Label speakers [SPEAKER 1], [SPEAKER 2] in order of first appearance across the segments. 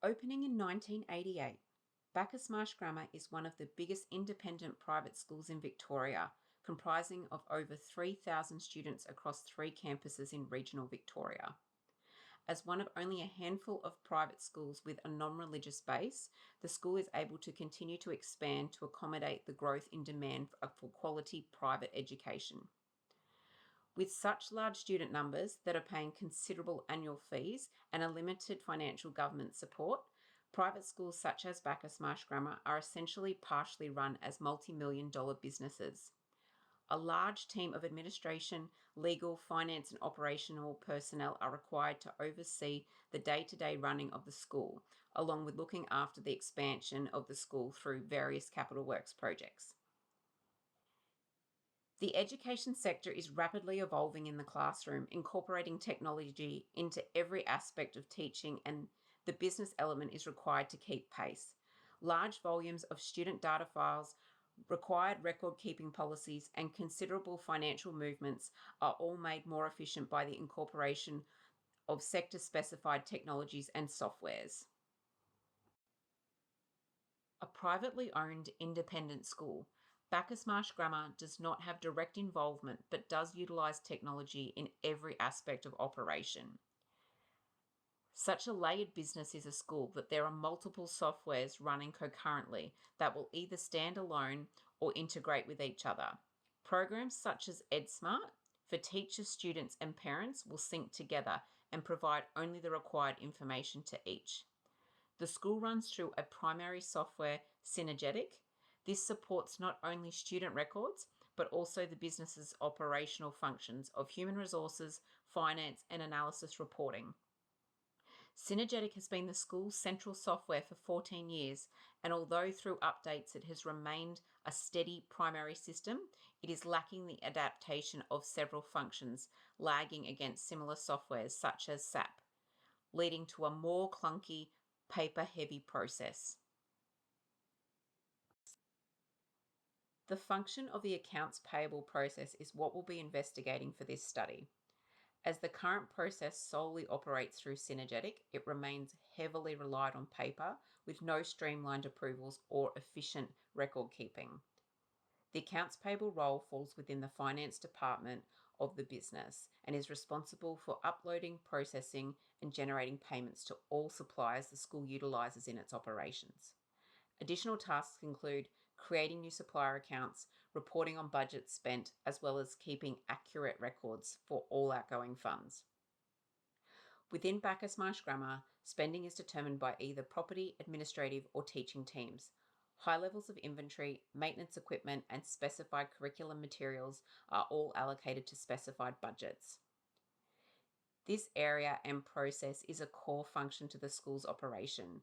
[SPEAKER 1] Opening in 1988, Bacchus Marsh Grammar is one of the biggest independent private schools in Victoria, comprising of over 3,000 students across 3 campuses in regional Victoria. As one of only a handful of private schools with a non-religious base, the school is able to continue to expand to accommodate the growth in demand for quality private education. With such large student numbers that are paying considerable annual fees and a limited financial government support, private schools such as Bacchus Marsh Grammar are essentially partially run as multi-million-dollar businesses. A large team of administration, legal, finance, and operational personnel are required to oversee the day-to-day running of the school, along with looking after the expansion of the school through various capital works projects. The education sector is rapidly evolving in the classroom, incorporating technology into every aspect of teaching, and the business element is required to keep pace. Large volumes of student data files, required record-keeping policies, and considerable financial movements are all made more efficient by the incorporation of sector-specified technologies and softwares. A privately owned independent school, Bacchus Marsh Grammar does not have direct involvement but does utilise technology in every aspect of operation. Such a layered business is a school that there are multiple softwares running concurrently that will either stand alone or integrate with each other. Programs such as EdSmart for teachers, students, and parents will sync together and provide only the required information to each. The school runs through a primary software, Synergetic. This supports not only student records, but also the business's operational functions of human resources, finance, and analysis reporting. Synergetic has been the school's central software for 14 years, and although through updates it has remained a steady primary system, it is lacking the adaptation of several functions, lagging against similar softwares such as SAP, leading to a more clunky, paper-heavy process. The function of the accounts payable process is what we'll be investigating for this study. As the current process solely operates through Synergetic, it remains heavily relied on paper with no streamlined approvals or efficient record keeping. The accounts payable role falls within the finance department of the business and is responsible for uploading, processing, and generating payments to all suppliers the school utilises in its operations. Additional tasks include creating new supplier accounts, reporting on budgets spent, as well as keeping accurate records for all outgoing funds. Within Bacchus Marsh Grammar, spending is determined by either property, administrative, or teaching teams. High levels of inventory, maintenance equipment, and specified curriculum materials are all allocated to specified budgets. This area and process is a core function to the school's operation.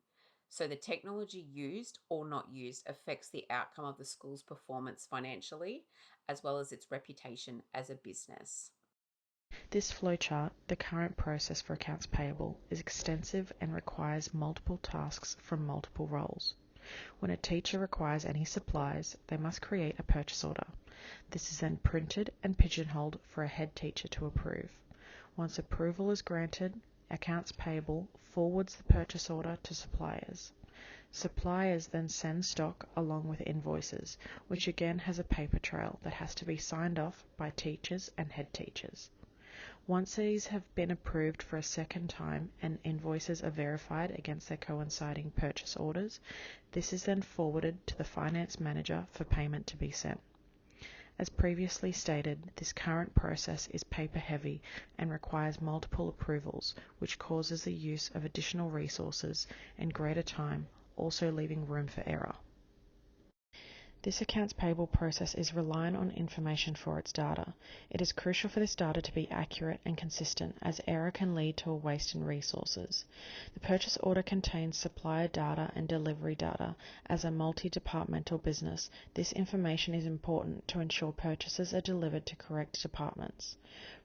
[SPEAKER 1] So the technology used or not used affects the outcome of the school's performance financially, as well as its reputation as a business.
[SPEAKER 2] This flowchart, the current process for accounts payable, is extensive and requires multiple tasks from multiple roles. When a teacher requires any supplies, they must create a purchase order. This is then printed and pigeonholed for a head teacher to approve. Once approval is granted, accounts payable forwards the purchase order to suppliers. Suppliers then send stock along with invoices, which again has a paper trail that has to be signed off by teachers and head teachers. Once these have been approved for a second time and invoices are verified against their coinciding purchase orders, this is then forwarded to the finance manager for payment to be sent. As previously stated, this current process is paper heavy and requires multiple approvals, which causes the use of additional resources and greater time, also leaving room for error. This accounts payable process is reliant on information for its data. It is crucial for this data to be accurate and consistent, as error can lead to a waste in resources. The purchase order contains supplier data and delivery data. As a multi-departmental business, this information is important to ensure purchases are delivered to correct departments.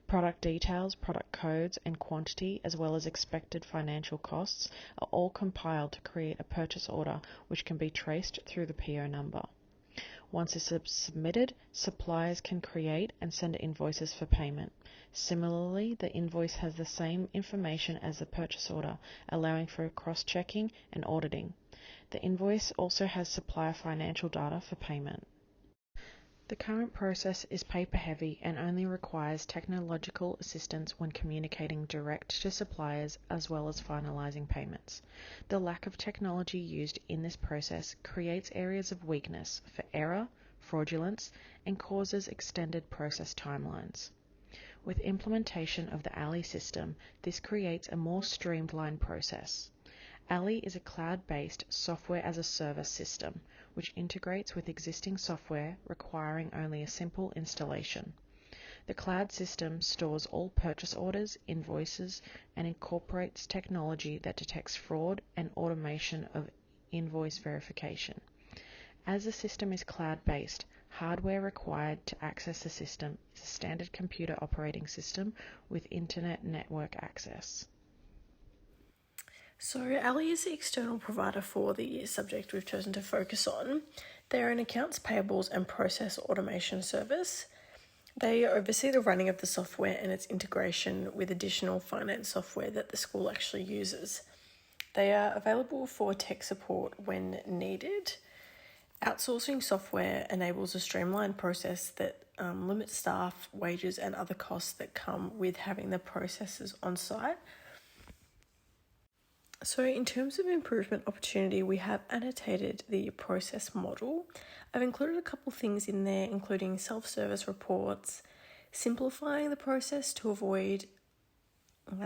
[SPEAKER 2] Product details, product codes, and quantity, as well as expected financial costs, are all compiled to create a purchase order which can be traced through the PO number. Once it's submitted, suppliers can create and send invoices for payment. Similarly, the invoice has the same information as the purchase order, allowing for cross-checking and auditing. The invoice also has supplier financial data for payment. The current process is paper-heavy and only requires technological assistance when communicating direct to suppliers as well as finalizing payments. The lack of technology used in this process creates areas of weakness for error, fraudulence, and causes extended process timelines. With implementation of the ALI system, this creates a more streamlined process. ALI is a cloud-based software-as-a-service system, which integrates with existing software, requiring only a simple installation. The cloud system stores all purchase orders, invoices, and incorporates technology that detects fraud and automation of invoice verification. As the system is cloud-based, hardware required to access the system is a standard computer operating system with internet network access.
[SPEAKER 3] So ALI is the external provider for the subject we've chosen to focus on. They're an accounts payables and process automation service. They oversee the running of the software and its integration with additional finance software that the school actually uses. They are available for tech support when needed. Outsourcing software enables a streamlined process that limits staff, wages, and other costs that come with having the processes on site. So in terms of improvement opportunity, we have annotated the process model. I've included a couple things in there, including self-service reports, simplifying the process to avoid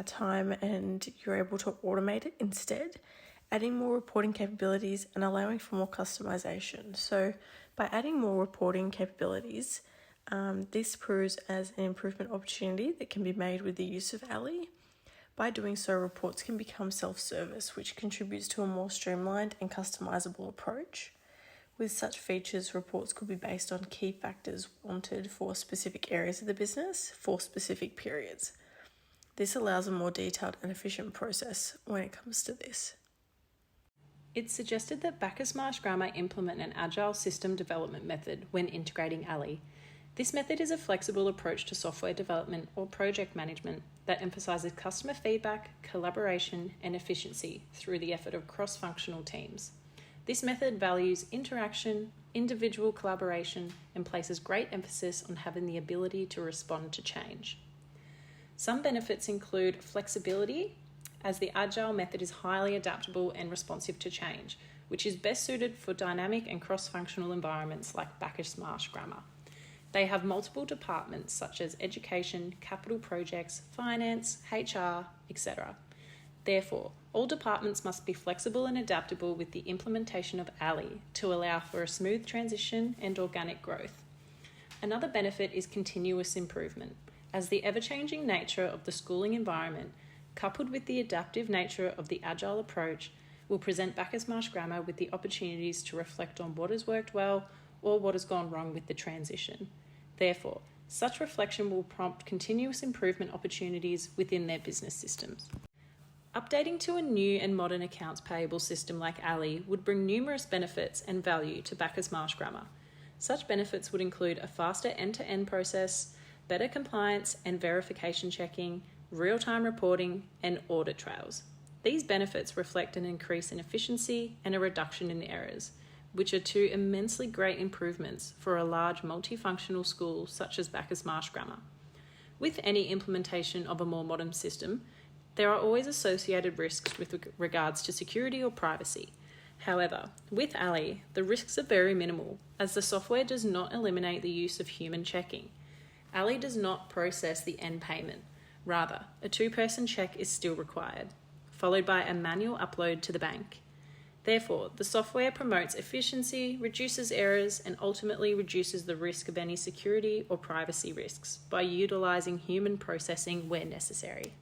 [SPEAKER 3] time and you're able to automate it instead, adding more reporting capabilities and allowing for more customization. So by adding more reporting capabilities, this proves as an improvement opportunity that can be made with the use of ALI. By doing so, reports can become self-service, which contributes to a more streamlined and customizable approach. With such features, reports could be based on key factors wanted for specific areas of the business for specific periods. This allows a more detailed and efficient process when it comes to this.
[SPEAKER 4] It's suggested that Bacchus Marsh Grammar implement an Agile system development method when integrating ALI. This method is a flexible approach to software development or project management that emphasises customer feedback, collaboration, and efficiency through the effort of cross-functional teams. This method values interaction, individual collaboration, and places great emphasis on having the ability to respond to change. Some benefits include flexibility, as the Agile method is highly adaptable and responsive to change, which is best suited for dynamic and cross-functional environments like Bacchus Marsh Grammar. They have multiple departments such as education, capital projects, finance, HR, etc. Therefore, all departments must be flexible and adaptable with the implementation of ALI to allow for a smooth transition and organic growth. Another benefit is continuous improvement, as the ever-changing nature of the schooling environment, coupled with the adaptive nature of the Agile approach, will present Bacchus Marsh Grammar with the opportunities to reflect on what has worked well or what has gone wrong with the transition. Therefore, such reflection will prompt continuous improvement opportunities within their business systems. Updating to a new and modern accounts payable system like ALI would bring numerous benefits and value to Bacchus Marsh Grammar. Such benefits would include a faster end-to-end process, better compliance and verification checking, real-time reporting, and audit trails. These benefits reflect an increase in efficiency and a reduction in errors, which are two immensely great improvements for a large multifunctional school such as Bacchus Marsh Grammar. With any implementation of a more modern system, there are always associated risks with regards to security or privacy. However, with ALI, the risks are very minimal, as the software does not eliminate the use of human checking. ALI does not process the end payment. Rather, a two-person check is still required, followed by a manual upload to the bank. Therefore, the software promotes efficiency, reduces errors, and ultimately reduces the risk of any security or privacy risks by utilising human processing where necessary.